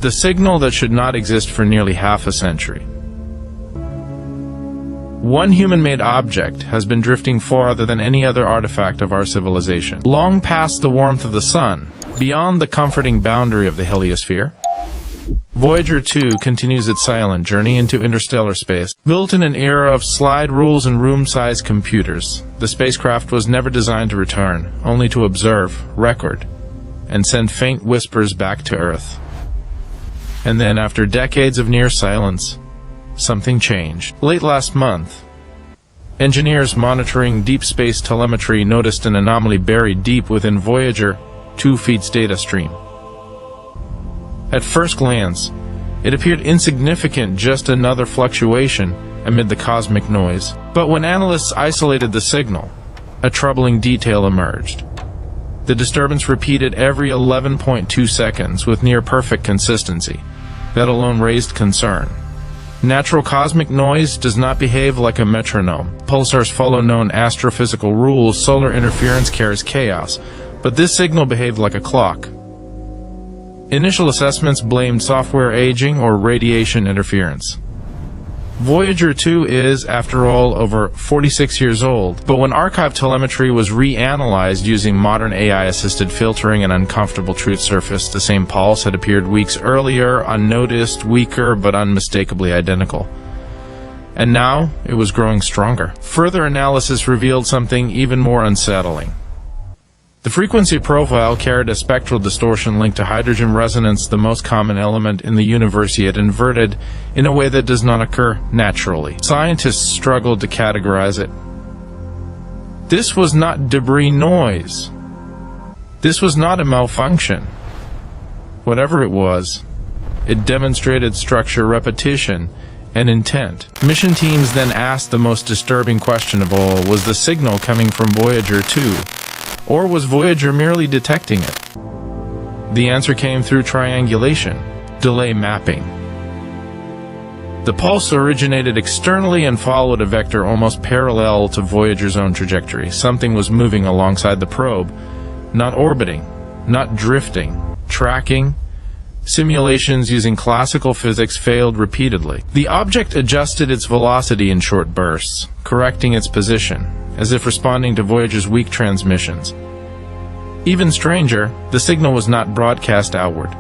the signal that should not exist for nearly half a century. One human-made object has been drifting farther than any other artifact of our civilization, long past the warmth of the sun, beyond the comforting boundary of the heliosphere. Voyager 2 continues its silent journey into interstellar space. Built in an era of slide rules and room-sized computers, the spacecraft was never designed to return, only to observe, record, and send faint whispers back to Earth. And then, after decades of near silence, something changed. Late last month, engineers monitoring deep space telemetry noticed an anomaly buried deep within Voyager 2's data stream. At first glance, it appeared insignificant, just another fluctuation amid the cosmic noise. But when analysts isolated the signal, a troubling detail emerged. The disturbance repeated every 11.2 seconds with near-perfect consistency. That alone raised concern. Natural cosmic noise does not behave like a metronome. Pulsars follow known astrophysical rules. Solar interference carries chaos. But this signal behaved like a clock. Initial assessments blamed software aging or radiation interference. Voyager 2 is, after all, over 46 years old, but when archived telemetry was reanalyzed using modern AI-assisted filtering and uncomfortable truth surfaced, the same pulse had appeared weeks earlier, unnoticed, weaker, but unmistakably identical. And now, it was growing stronger. Further analysis revealed something even more unsettling. The frequency profile carried a spectral distortion linked to hydrogen resonance, the most common element in the universe, yet inverted in a way that does not occur naturally. Scientists struggled to categorize it. This was not debris noise. This was not a malfunction. Whatever it was, it demonstrated structure, repetition, and intent. Mission teams then asked the most disturbing question of all: was the signal coming from Voyager 2? Or was Voyager merely detecting it? The answer came through triangulation, delay mapping. The pulse originated externally and followed a vector almost parallel to Voyager's own trajectory. Something was moving alongside the probe, not orbiting, not drifting, tracking. Simulations using classical physics failed repeatedly. The object adjusted its velocity in short bursts, correcting its position, as if responding to Voyager's weak transmissions. Even stranger, the signal was not broadcast outward.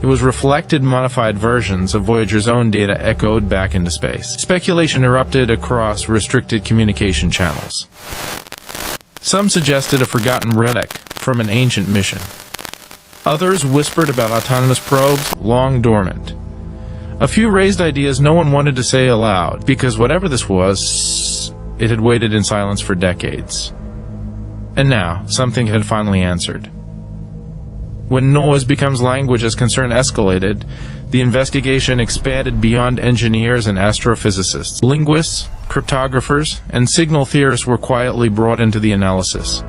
It was reflected, modified versions of Voyager's own data echoed back into space. Speculation erupted across restricted communication channels. Some suggested a forgotten relic from an ancient mission. Others whispered about autonomous probes long dormant. A few raised ideas no one wanted to say aloud, because whatever this was, it had waited in silence for decades. And now, something had finally answered. When noise becomes language as concern escalated, the investigation expanded beyond engineers and astrophysicists. Linguists, cryptographers, and signal theorists were quietly brought into the analysis.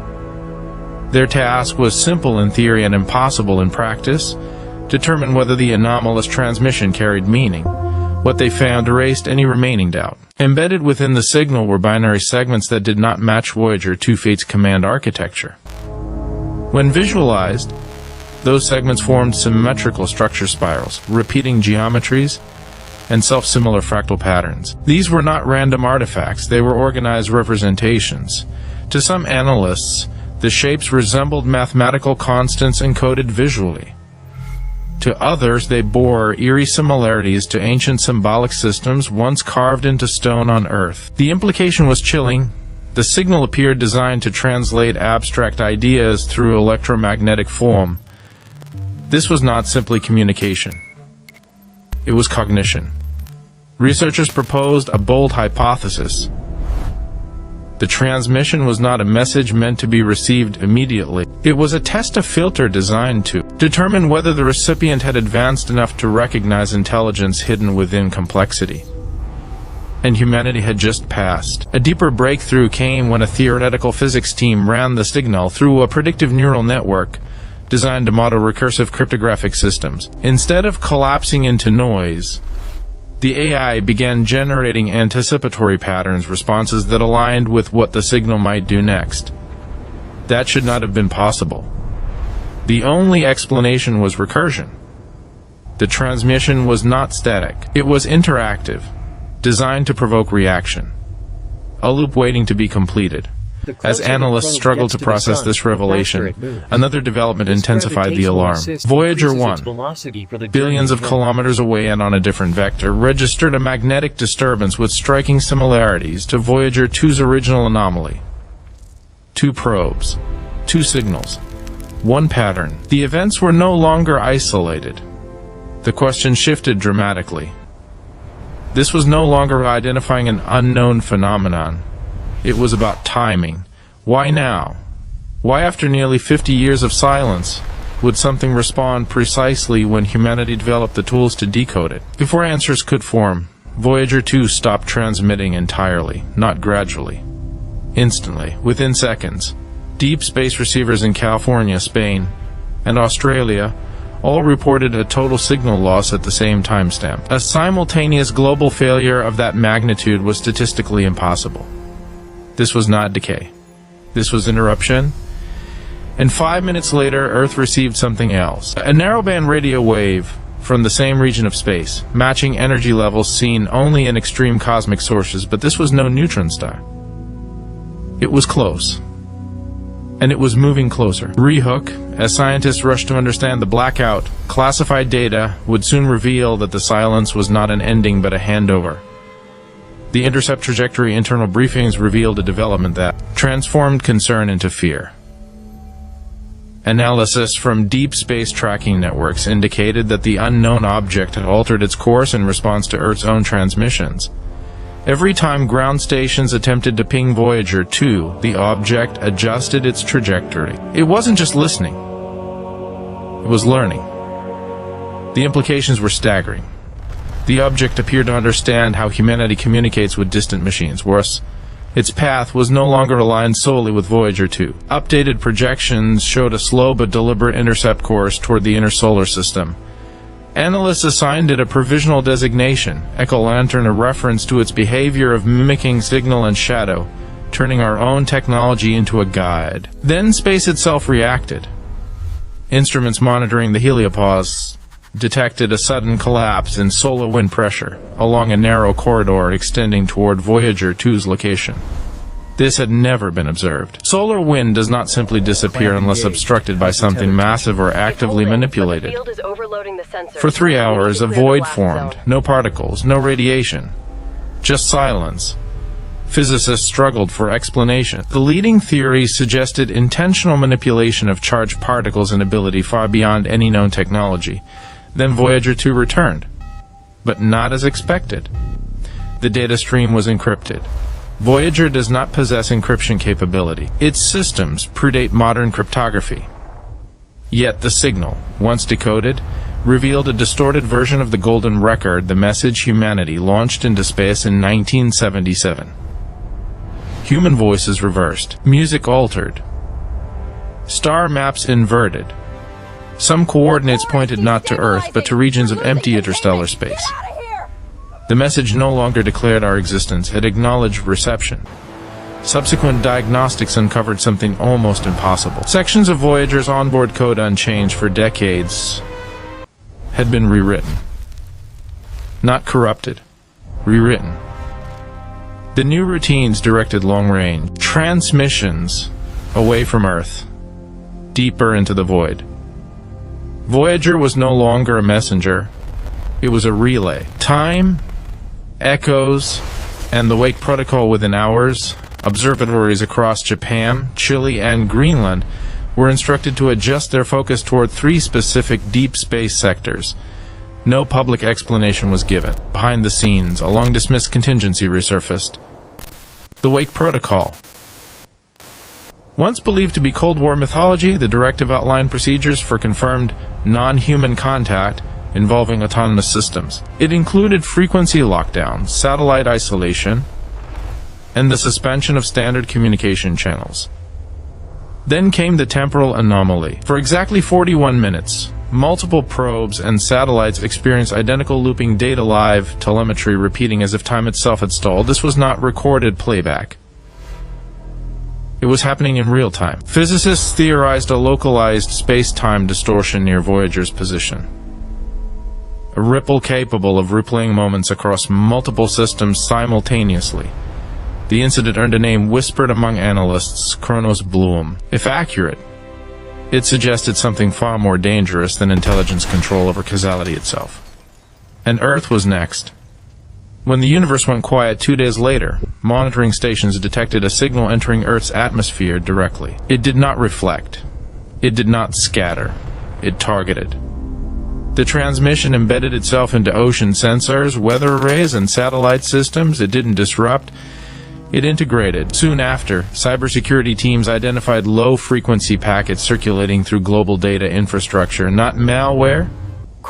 Their task was simple in theory and impossible in practice: determine whether the anomalous transmission carried meaning. What they found erased any remaining doubt. Embedded within the signal were binary segments that did not match Voyager 2's command architecture. When visualized, those segments formed symmetrical structure spirals, repeating geometries, and self-similar fractal patterns. These were not random artifacts, they were organized representations. To some analysts, the shapes resembled mathematical constants encoded visually. To others, they bore eerie similarities to ancient symbolic systems once carved into stone on Earth. The implication was chilling. The signal appeared designed to translate abstract ideas through electromagnetic form. This was not simply communication. It was cognition. Researchers proposed a bold hypothesis. The transmission was not a message meant to be received immediately. It was a test of filter designed to determine whether the recipient had advanced enough to recognize intelligence hidden within complexity. And humanity had just passed. A deeper breakthrough came when a theoretical physics team ran the signal through a predictive neural network designed to model recursive cryptographic systems. Instead of collapsing into noise, the AI began generating anticipatory patterns, responses that aligned with what the signal might do next. That should not have been possible. The only explanation was recursion. The transmission was not static. It was interactive, designed to provoke reaction. A loop waiting to be completed. As analysts struggled to process this revelation, another development intensified the alarm. Voyager 1, billions of kilometers away and on a different vector, registered a magnetic disturbance with striking similarities to Voyager 2's original anomaly. 2 probes, 2 signals, 1 pattern. The events were no longer isolated. The question shifted dramatically. This was no longer identifying an unknown phenomenon. It was about timing. Why now? Why, after nearly 50 years of silence, would something respond precisely when humanity developed the tools to decode it? Before answers could form, Voyager 2 stopped transmitting entirely, not gradually. Instantly, within seconds, deep space receivers in California, Spain, and Australia all reported a total signal loss at the same timestamp. A simultaneous global failure of that magnitude was statistically impossible. This was not decay. This was interruption. And 5 minutes later, Earth received something else. A narrowband radio wave from the same region of space, matching energy levels seen only in extreme cosmic sources, but this was no neutron star. It was close. And it was moving closer. Rehook, as scientists rushed to understand the blackout, classified data would soon reveal that the silence was not an ending but a handover. The intercept trajectory internal briefings revealed a development that transformed concern into fear. Analysis from deep space tracking networks indicated that the unknown object had altered its course in response to Earth's own transmissions. Every time ground stations attempted to ping Voyager 2, the object adjusted its trajectory. It wasn't just listening. It was learning. The implications were staggering. The object appeared to understand how humanity communicates with distant machines. Worse, its path was no longer aligned solely with Voyager 2. Updated projections showed a slow but deliberate intercept course toward the inner solar system. Analysts assigned it a provisional designation, Echo-Lantern, a reference to its behavior of mimicking signal and shadow, turning our own technology into a guide. Then space itself reacted. Instruments monitoring the heliopause detected a sudden collapse in solar wind pressure along a narrow corridor extending toward Voyager 2's location. This had never been observed. Solar wind does not simply disappear unless obstructed by something massive or actively manipulated. For 3 hours, a void formed. No particles, no radiation. Just silence. Physicists struggled for explanation. The leading theories suggested intentional manipulation of charged particles and ability far beyond any known technology. Then Voyager 2 returned. But not as expected. The data stream was encrypted. Voyager does not possess encryption capability. Its systems predate modern cryptography. Yet the signal, once decoded, revealed a distorted version of the golden record, the message humanity launched into space in 1977. Human voices reversed, music altered, star maps inverted. Some coordinates pointed not to Earth, but to regions of empty interstellar space. The message no longer declared our existence, it acknowledged reception. Subsequent diagnostics uncovered something almost impossible. Sections of Voyager's onboard code, unchanged for decades, had been rewritten. Not corrupted, rewritten. The new routines directed long-range transmissions away from Earth, deeper into the void. Voyager was no longer a messenger, it was a relay. Time, echoes, and the wake protocol within hours. Observatories across Japan, Chile, and Greenland were instructed to adjust their focus toward 3 specific deep space sectors. No public explanation was given. Behind the scenes, a long-dismissed contingency resurfaced. The wake protocol. Once believed to be Cold War mythology, the directive outlined procedures for confirmed non-human contact involving autonomous systems. It included frequency lockdown, satellite isolation, and the suspension of standard communication channels. Then came the temporal anomaly. For exactly 41 minutes, multiple probes and satellites experienced identical looping data, live telemetry repeating as if time itself had stalled. This was not recorded playback. It was happening in real time. Physicists theorized a localized space-time distortion near Voyager's position. a ripple capable of replaying moments across multiple systems simultaneously. The incident earned a name whispered among analysts, Chronos Bloom. If accurate, it suggested something far more dangerous than intelligence control over causality itself. And Earth was next. When the universe went quiet 2 days later, monitoring stations detected a signal entering Earth's atmosphere directly. It did not reflect. It did not scatter. It targeted. The transmission embedded itself into ocean sensors, weather arrays, and satellite systems. It didn't disrupt. It integrated. Soon after, cybersecurity teams identified low-frequency packets circulating through global data infrastructure, not malware,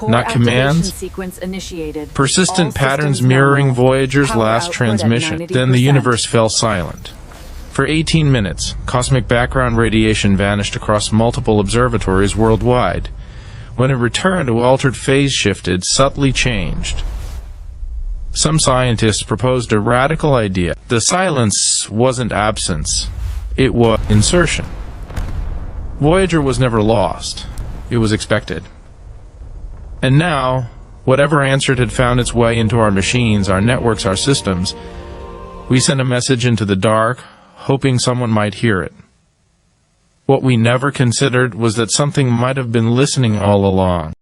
not commands, sequence initiated. persistent patterns mirroring Voyager's last transmission. Then the universe fell silent. For 18 minutes, cosmic background radiation vanished across multiple observatories worldwide. When it returned, a altered phase shifted, subtly changed. Some scientists proposed a radical idea. The silence wasn't absence. It was insertion. Voyager was never lost. It was expected. And now, whatever answer had found its way into our machines, our networks, our systems, we sent a message into the dark, hoping someone might hear it. What we never considered was that something might have been listening all along.